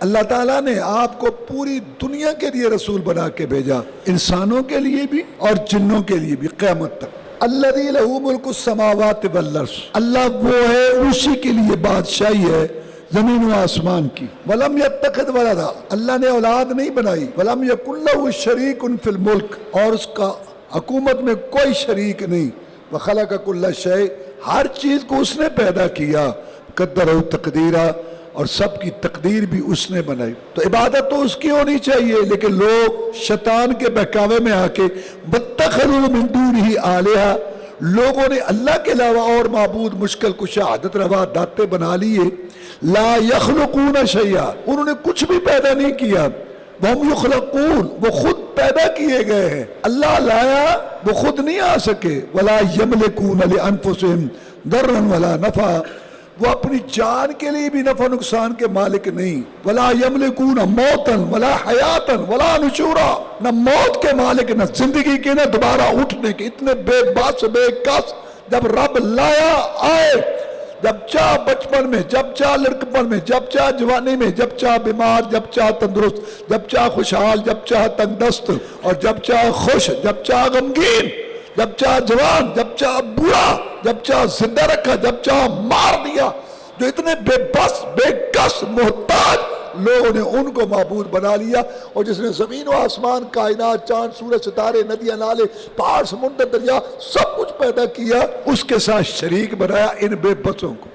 اللہ تعالیٰ نے آپ کو پوری دنیا کے لیے رسول بنا کے بھیجا، انسانوں کے لیے بھی اور جنوں کے لیے بھی قیامت تک۔ الذی لہ ملک السماوات والارض، اللہ وہ ہے، اسی کے لیے بادشاہی ہے زمین و آسمان کی۔ ولم یتخذ ولدا، اللہ نے اولاد نہیں بنائی۔ ولم یکن لہ شریک فی الملک، اور اس کا حکومت میں کوئی شریک نہیں۔ وخلق کل شیء، ہر چیز کو اس نے پیدا کیا۔ قدرہ تقدیرہ، اور سب کی تقدیر بھی اس نے بنائی۔ تو عبادت تو اس کی ہونی چاہیے، لیکن لوگ شیطان کے بہکاوے میں آ کے واتخذوا من دونہ آلہہ، لوگوں نے اللہ کے علاوہ اور معبود مشکل کشا عادت روا داتے بنا لیے۔ لا یخلقون شیئا، انہوں نے کچھ بھی پیدا نہیں کیا۔ وہم یخلقون، وہ خود پیدا کیے گئے ہیں۔ اللہ لایا، وہ خود نہیں آ سکے۔ ولا یملکون لانفسہم ضرا ولا نفعا، وہ اپنی جان کے لیے بھی نفع نقصان کے مالک نہیں۔ ولا یملکون موتا ولا حیاتا ولا نشورا، نہ موت کے مالک، نہ زندگی کے، نہ دوبارہ اٹھنے کے۔ اتنے بے بس بے کس، جب رب لایا آئے، جب چاہ بچپن میں، جب چاہ لڑکپن میں، جب چاہ جوانی میں، جب چاہ بیمار، جب چاہ تندرست، جب چاہ خوشحال، جب چاہ تنگ دست، اور جب چاہ خوش، جب چاہ غمگین، جب چاہ جوان، جب چاہ بوڑھا، جب چاہ زندہ رکھا، جب چاہ مار دیا۔ جو اتنے بے بس بے کس محتاج لوگوں نے ان کو معبود بنا لیا، اور جس نے زمین و آسمان، کائنات، چاند سورج ستارے، ندیاں نالے، پہاڑ سمندر دریا، سب کچھ پیدا کیا، اس کے ساتھ شریک بنایا ان بے بسوں کو۔